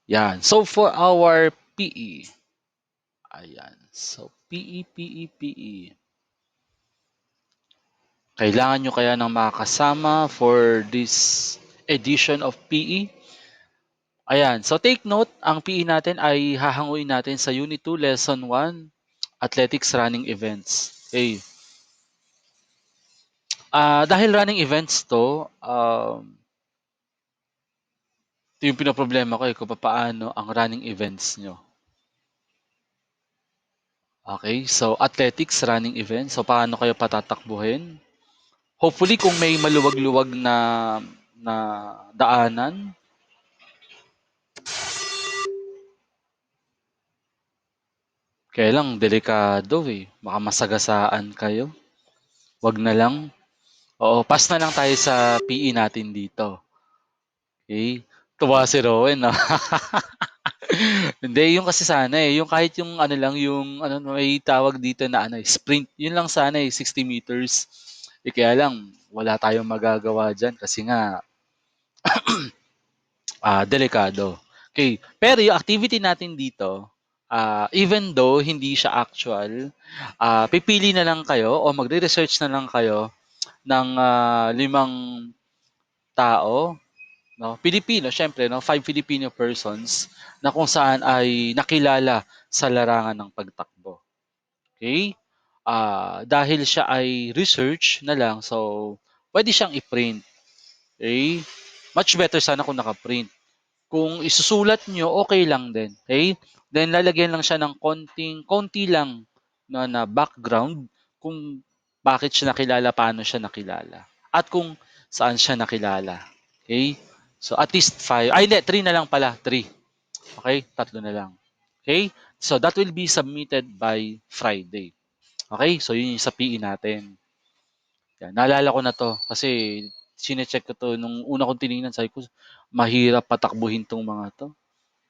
Yan. So for our PE, ayan. So PE, PE, PE. Kailangan nyo kaya ng makakasama for this edition of PE? Ayan. So take note, ang PE natin ay hahanguin natin sa Unit 2, Lesson 1, Athletics Running Events. Okay. Dahil running events to, ito yung pinoproblema ko kung paano ang running events nyo. Okay, so athletics, running events. So paano kayo patatakbuhin? Hopefully kung may maluwag-luwag na daanan, kaya lang delikado eh. Baka masagasaan kayo. Wag na lang. Oo, pass na lang tayo sa PE natin dito. Okay? Tuwa si Rowan, no? Hindi, yung kasi sana eh. Yung kahit yung ano lang, yung ano, may tawag dito na ano, sprint. Yun lang sana eh, 60 meters. Eh kaya lang, wala tayong magagawa dyan kasi nga, delikado. Okay, pero yung activity natin dito, even though hindi siya actual, pipili na lang kayo o magre-research na lang kayo ng 5 tao, no? Pilipino, syempre, no? 5 Filipino persons na kung saan ay nakilala sa larangan ng pagtakbo. Okay? Dahil siya ay research na lang, so pwede siyang i-print. Okay? Much better sana kung naka-print. Kung isusulat nyo, okay lang din. Okay? Then lalagyan lang siya ng konti lang na background kung bakit siya nakilala, paano siya nakilala. At kung saan siya nakilala. Okay? So at least 5. Ay, hindi, 3 na lang pala. 3. Okay? 3 na lang. Okay? So that will be submitted by Friday. Okay? So yun yung sa PE natin. Yan. Naalala ko na to kasi sinecheck ko to nung una kong tinignan. Sabi ko, mahirap patakbuhin tong mga to.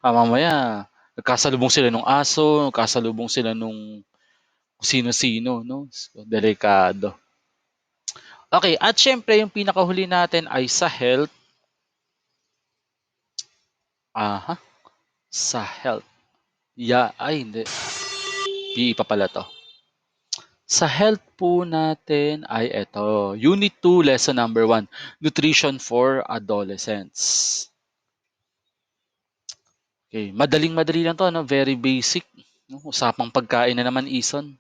Mamaya, nagkasalubong sila nung aso, nagkasalubong sila nung sino-sino, no? So, delikado. Okay, at syempre, yung pinakahuli natin ay sa health. Aha, sa health. Ay, hindi. PE pa pala to. Sa health po natin ay ito. Unit 2, lesson number 1. Nutrition for adolescents. Okay, madaling-madali lang to, no? Very basic. No? Usapang pagkain na naman, Ison.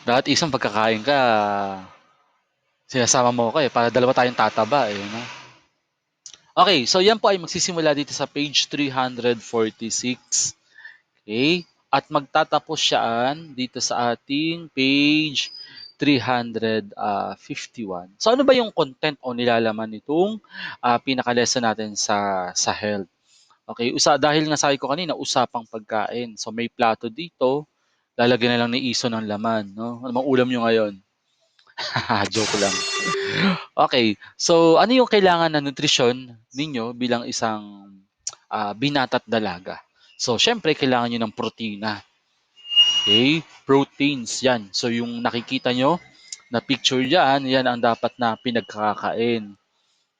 Dapat Ison, pagkakain ka, sinasama mo ko eh, para dalawa tayong tataba eh. No? Okay, so yan po ay magsisimula dito sa page 346. Okay? At magtatapos siyaan dito sa ating page 351. So ano ba yung content o nilalaman nitong pinaka-lesson natin sa health? Okay, dahil nga sabi ko kanina, usapang pagkain. So may plato dito, lalagyan na lang ni Iso ng laman. No? Ano bang ulam nyo ngayon? Joke lang. Okay, so ano yung kailangan na nutrisyon ninyo bilang isang binata't dalaga? So, syempre, kailangan nyo ng protina. Okay? Proteins, yan. So, yung nakikita nyo na picture dyan, yan ang dapat na pinagkakain.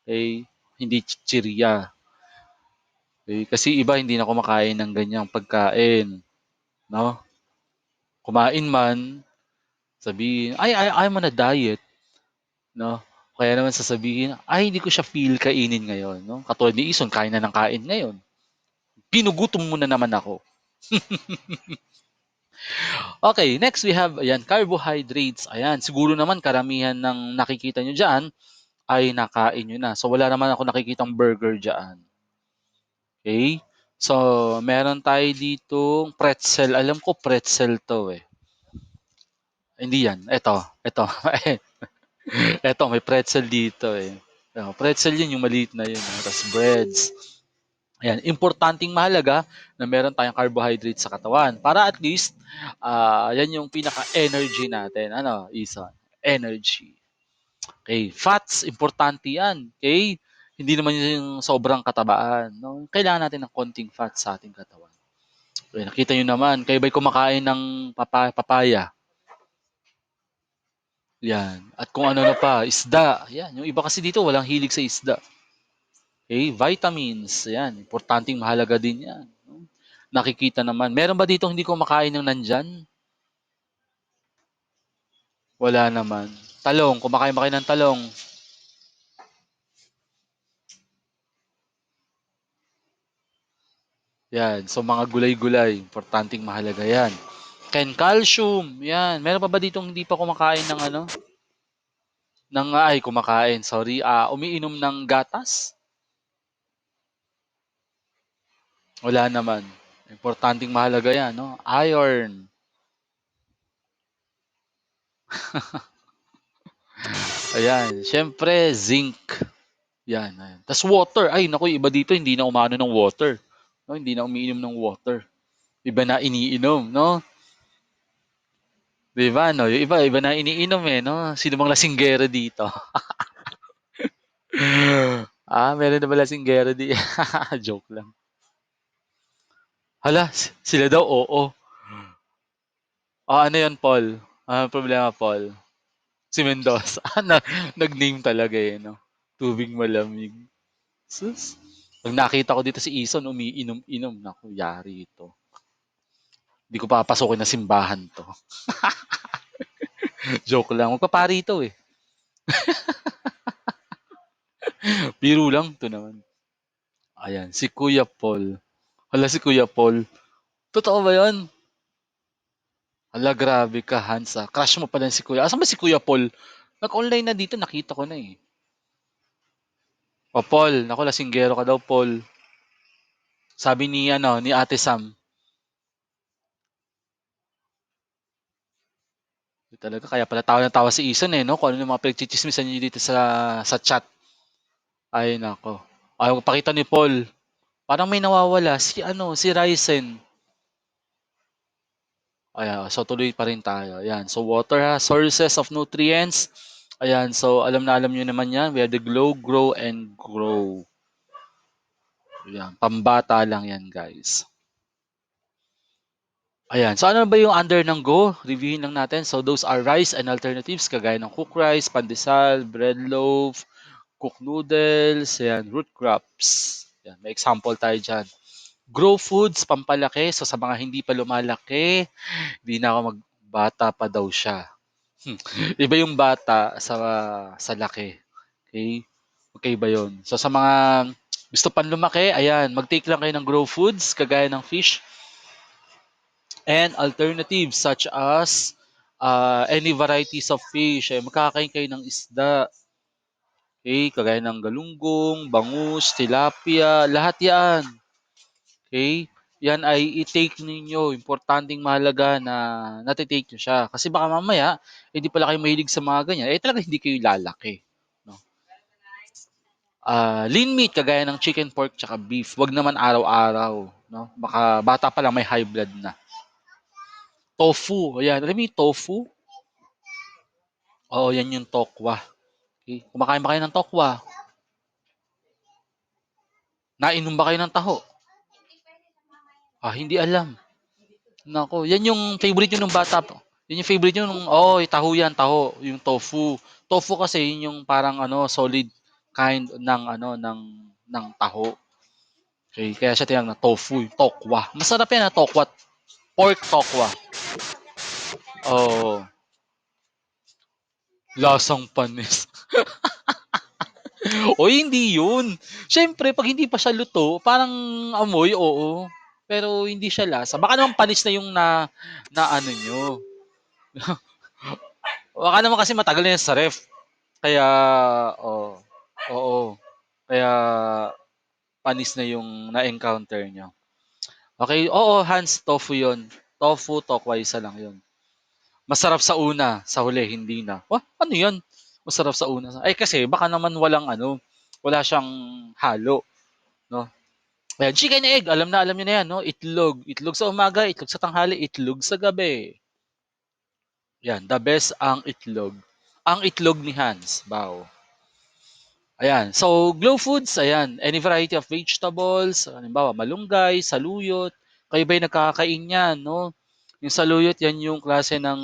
Okay? Hindi chichirya. Okay? Kasi iba hindi na kumakain ng ganyang pagkain. No? Kumain man, sabihin, I'm on a diet. No? Kaya naman sasabihin, ay, hindi ko siya feel kainin ngayon. No? Katulad ni Ison, kain na ng kain ngayon. Pinugutom mo na naman ako. Okay, next we have, ayan, carbohydrates. Ayan, siguro naman karamihan ng nakikita nyo dyan ay nakain nyo na. So, wala naman ako nakikitang burger dyan. Okay? So, meron tayo dito pretzel. Alam ko pretzel to eh. Hindi yan. Ito. Ito, may pretzel dito eh. Pretzel yun, yung maliit na yun. Tapos breads. Ayan, importanteng mahalaga na meron tayong carbohydrates sa katawan para at least yan yung pinaka-energy natin. Ano, Isa? Energy. Okay, fats, importante yan. Okay? Hindi naman yun yung sobrang katabaan. No? Kailangan natin ng konting fats sa ating katawan. Okay, nakita nyo naman, kayo ba'y kumakain ng papaya? Yan. At kung ano na pa, isda. Yan. Yung iba kasi dito, walang hilig sa isda. Okay, vitamins, yan, importanteng mahalaga din yan. No? Nakikita naman. Meron ba dito hindi kumakain ng nandyan? Wala naman. Talong, kumakain ba kayo ng talong? Yan, so mga gulay-gulay, importanteng mahalaga yan. Ken calcium, yan. Meron pa ba dito hindi pa kumakain ng ano? Ay, kumakain, sorry. Umiinom ng gatas? Wala naman. Importanteng mahalaga yan, no? Iron. Ayan, syempre, zinc. Yan, ayan. Tas water. Ay, naku, iba dito, hindi na umano ng water. No, hindi na umiinom ng water. Iba na iniinom, no? 'Di ba, no? Yung iba na iniinom eh, no? Sino bang lasinggero dito? Meron na ba lasinggero di joke lang. Hala, sila daw, oo. Ano yun, Paul? Problema, Paul? Si Mendoza. Nag-name talaga eh, no? Tubig malamig. Sus. Pag nakita ko dito si Ison, umiinom-inom. Naku, yari ito. Hindi ko papasukin na simbahan to. Joke lang. Magpapari ito eh. Biro lang to naman. Ayan, si Kuya Paul. Hala, si Kuya Paul. Totoo ba yun? Hala, grabe ka, Hans. Crush mo pa din si Kuya. Asan ba si Kuya Paul? Nag-online na dito, nakita ko na eh. O Paul, naku, lasinggero ka daw, Paul. Sabi ni Ate Sam. Talaga, kaya pala tawa na tawa si Ison eh, no? Kung ano yung mga pinagchichismisan niyo dito sa chat. Ay, nako. Ayaw pakita ni Paul. Parang may nawawala. Si Ryzen. Ayan, so tuloy pa rin tayo. Ayan, so water ha, sources of nutrients. Ayan, so alam na alam nyo naman yan. We have the glow, grow, and grow. Ayan, pambata lang yan guys. Ayan, so ano ba yung under ng go? Reviewin lang natin. So those are rice and alternatives kagaya ng cooked rice, pandesal, bread loaf, cooked noodles, ayan, root crops. Ayan, may example tayo dyan. Grow foods, pampalaki. So sa mga hindi pa lumalaki, hindi na ako magbata pa daw siya. Iba yung bata sa laki. Okay? Okay ba yun? So sa mga gusto pang lumaki, ayan, mag-take lang kayo ng grow foods kagaya ng fish and alternatives such as any varieties of fish. Magkakain kayo ng isda. Okay? Kagaya ng galunggong, bangus, tilapia, lahat yan. Okay? Yan ay i-take ninyo. Importanteng mahalaga na natitake nyo siya. Kasi baka mamaya, hindi pala kayo mahilig sa mga ganyan. Talaga hindi kayo lalaki. No? Lean meat, kagaya ng chicken, pork, tsaka beef. Wag naman araw-araw. No? Baka bata pa lang may high blood na. Tofu. Ayan. Alam mo yung tofu? Oo, yan yung tokwa. Okay? Kumakain ba kayo ng tokwa? Nainom ba kayo ng taho? Hindi alam. Nako, yan yung favorite nyo nung bata pa. Yan yung favorite nyo nung, taho yan, taho, yung tofu. Tofu kasi yun yung parang solid kind ng taho. Okay, kaya siya tinawag na tofu, yung tokwa. Masarap yan na tokwa, pork tokwa. Oh, lasang panis. O hindi yun. Siyempre, pag hindi pa siya luto, parang amoy, oo. Pero hindi siya lasa. Baka naman panis na yung na ano nyo. Baka naman kasi matagal na yan sa ref. Kaya, oh, oo. Kaya, panis na yung na-encounter nyo. Okay, oo, Hans, tofu yon. Tofu, tokwa, isa lang yon. Masarap sa una, sa huli, hindi na. Ano yan? Masarap sa una. Kasi baka naman wala siyang halo, no? Ayan, chicken egg, alam niyo na yan, no? Itlog. Itlog sa umaga, itlog sa tanghali, itlog sa gabi. Yan, the best ang itlog. Ang itlog ni Hans, bao. Ayan. So, glow foods, ayan. Any variety of vegetables, halimbawa, malunggay, saluyot. Kayo ba'y nakakain yan, no? Yung saluyot, yan yung klase ng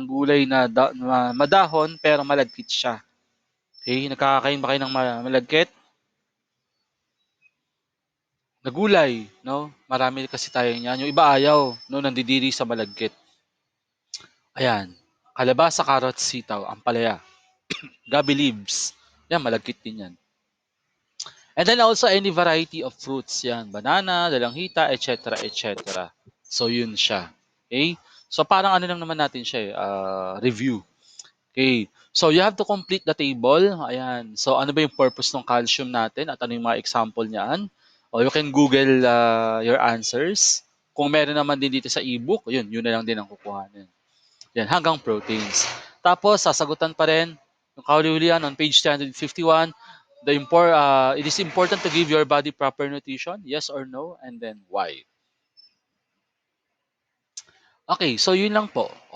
gulay na madahon pero malagkit siya. Okay? Nakakain ba kayo ng malagkit? na gulay, 'no? Marami kasi tayo niyan. Yung iba ayaw, 'no, nandidiri sa malagkit. Ayan, kalabasa, carrots, sitaw, ampalaya, gabi leaves, 'yan malagkit din 'yan. And then also any variety of fruits, 'yan, banana, dalanghita, et cetera, et cetera. So yun siya, okey? So parang ano lang naman natin siya, review. Okay. So you have to complete the table. Ayan. So ano ba yung purpose ng calcium natin at ano yung mga example niyan? O you can Google your answers. Kung meron naman din dito sa ebook, yun na lang din ang kukuhanin. Yan, hanggang proteins. Tapos, sasagutan pa rin yung kahuli-hulihan on page 351. It is important to give your body proper nutrition, yes or no, and then why. Okay, so yun lang po.